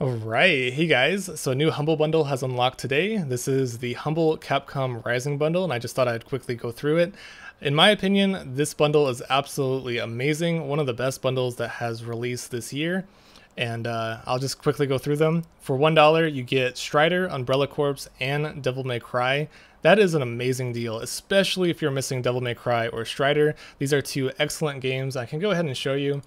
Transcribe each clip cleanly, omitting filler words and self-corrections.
Alright, hey guys, so a new Humble Bundle has unlocked today. This is the Humble Capcom Rising Bundle, and I just thought I'd quickly go through it. In my opinion, this bundle is absolutely amazing, one of the best bundles that has released this year, and I'll just quickly go through them. For $1, you get Strider, Umbrella Corps, and Devil May Cry. That is an amazing deal, especially if you're missing Devil May Cry or Strider. These are two excellent games. I can go ahead and show you.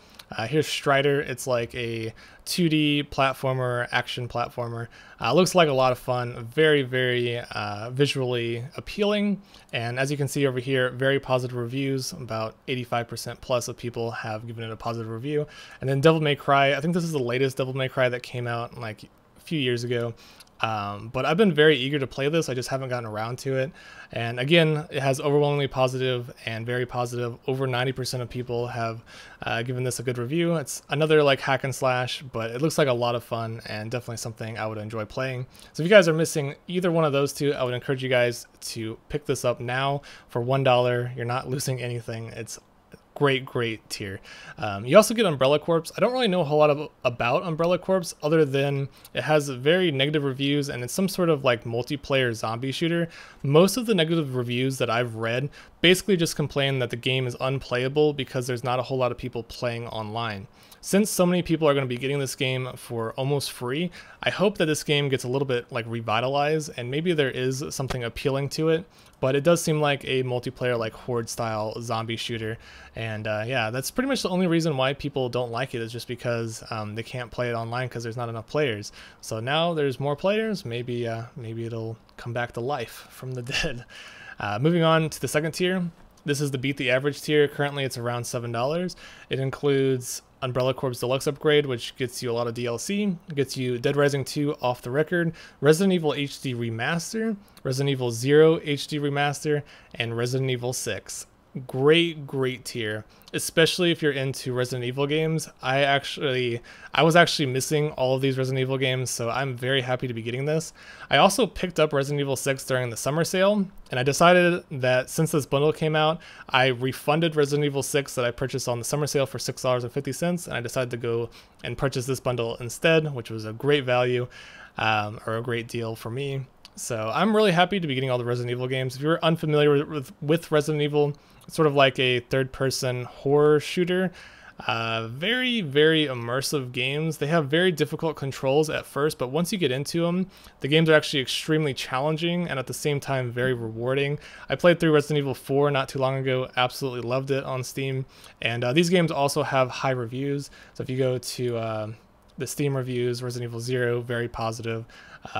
Here's Strider. It's like a 2D platformer, action platformer. Looks like a lot of fun. Very, very visually appealing. And as you can see over here, very positive reviews. About 85% plus of people have given it a positive review. And then Devil May Cry. I think this is the latest Devil May Cry that came out like a few years ago. But I've been very eager to play this. I just haven't gotten around to it. And again, it has overwhelmingly positive and very positive. Over 90% of people have given this a good review. It's another like hack and slash, but it looks like a lot of fun and definitely something I would enjoy playing. So if you guys are missing either one of those two, I would encourage you guys to pick this up now for $1. You're not losing anything. It's great tier. You also get Umbrella Corps. I don't really know a whole lot about Umbrella Corps other than it has very negative reviews and it's some sort of like multiplayer zombie shooter. Most of the negative reviews that I've read basically just complain that the game is unplayable because there's not a whole lot of people playing online. Since so many people are going to be getting this game for almost free, I hope that this game gets a little bit like revitalized and maybe there is something appealing to it, but it does seem like a multiplayer like horde style zombie shooter. And yeah, that's pretty much the only reason why people don't like it is just because they can't play it online because there's not enough players. So now there's more players, maybe it'll come back to life from the dead. Moving on to the second tier. This is the Beat the Average tier. Currently it's around $7. It includes Umbrella Corps Deluxe Upgrade, which gets you a lot of DLC, gets you Dead Rising 2 Off the Record, Resident Evil HD Remaster, Resident Evil 0 HD Remaster, and Resident Evil 6. Great tier, especially if you're into Resident Evil games. I was actually missing all of these Resident Evil games, so I'm very happy to be getting this. I also picked up Resident Evil 6 during the summer sale, and I decided that since this bundle came out, I refunded Resident Evil 6 that I purchased on the summer sale for $6.50, and I decided to go and purchase this bundle instead, which was a great value, or a great deal for me. So I'm really happy to be getting all the Resident Evil games. If you're unfamiliar with Resident Evil, it's sort of like a third-person horror shooter. Very immersive games. They have very difficult controls at first, but once you get into them, the games are actually extremely challenging and at the same time very rewarding. I played through Resident Evil 4 not too long ago, absolutely loved it on Steam. And these games also have high reviews. So if you go to the Steam reviews, Resident Evil 0, very positive.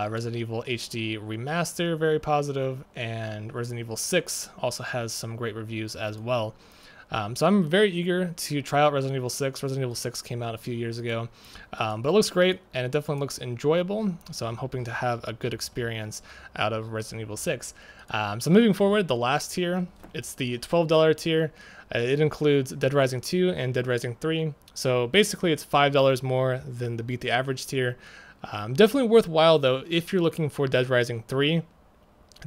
Resident Evil HD Remaster, very positive. And Resident Evil 6 also has some great reviews as well. So I'm very eager to try out Resident Evil 6. Resident Evil 6 came out a few years ago, but it looks great and it definitely looks enjoyable. So I'm hoping to have a good experience out of Resident Evil 6. So moving forward, the last tier, it's the $12 tier. It includes Dead Rising 2 and Dead Rising 3. So basically it's $5 more than the Beat the Average tier. Definitely worthwhile though if you're looking for Dead Rising 3.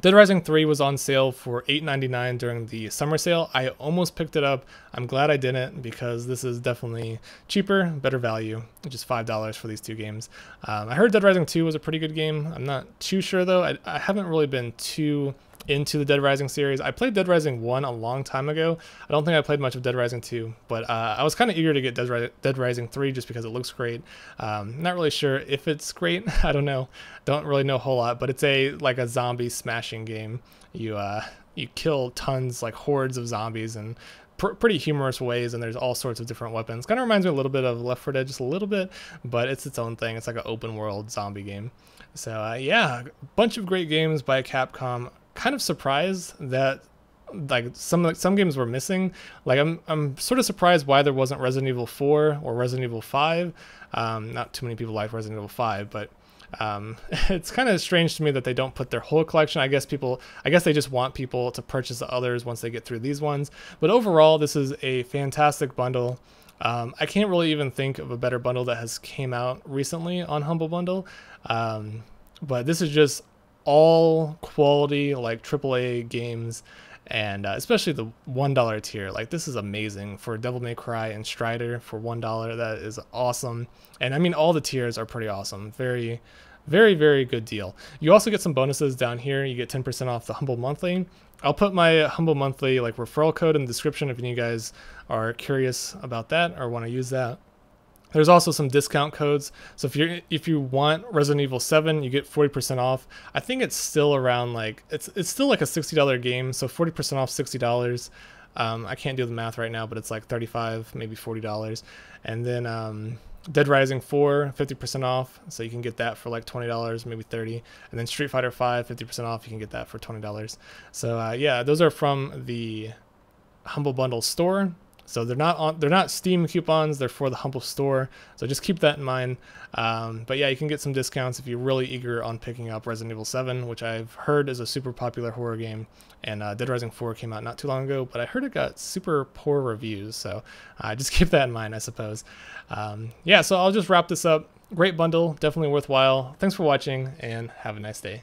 Dead Rising 3 was on sale for $8.99 during the summer sale. I almost picked it up. I'm glad I didn't because this is definitely cheaper, better value, just $5 for these two games. I heard Dead Rising 2 was a pretty good game. I'm not too sure though. I haven't really been too into the Dead Rising series. I played Dead Rising 1 a long time ago. I don't think I played much of Dead Rising 2, but I was kind of eager to get Dead Rising 3 just because it looks great. Not really sure if it's great. I don't know. Don't really know a whole lot, but it's like a zombie smashing game. You kill tons, like hordes of zombies in pretty humorous ways, and there's all sorts of different weapons. Kind of reminds me a little bit of Left 4 Dead, just a little bit, but it's its own thing. It's like an open world zombie game. So yeah, a bunch of great games by Capcom. Kind of surprised that like some games were missing. Like I'm sort of surprised why there wasn't Resident Evil 4 or Resident Evil 5. Not too many people like Resident Evil 5, but it's kind of strange to me that they don't put their whole collection. I guess they just want people to purchase the others once they get through these ones. But overall, this is a fantastic bundle. I can't really even think of a better bundle that has came out recently on Humble Bundle. But this is just all quality like AAA games and especially the $1 tier. Like, this is amazing for Devil May Cry and Strider for $1. That is awesome. And I mean, all the tiers are pretty awesome. Very, very, very good deal. You also get some bonuses down here. You get 10% off the Humble Monthly. I'll put my Humble Monthly like referral code in the description if any of you guys are curious about that or want to use that. There's also some discount codes. So if you want Resident Evil 7, you get 40% off. I think it's still around like it's still like a $60 game, so 40% off $60. I can't do the math right now, but it's like $35, maybe $40. And then Dead Rising 4, 50% off, so you can get that for like $20, maybe $30. And then Street Fighter 5, 50% off, you can get that for $20. So yeah, those are from the Humble Bundle store. So they're not Steam coupons, they're for the Humble store. So just keep that in mind. But yeah, you can get some discounts if you're really eager on picking up Resident Evil 7, which I've heard is a super popular horror game. And Dead Rising 4 came out not too long ago, but I heard it got super poor reviews. So just keep that in mind, I suppose. Yeah, so I'll just wrap this up. Great bundle, definitely worthwhile. Thanks for watching and have a nice day.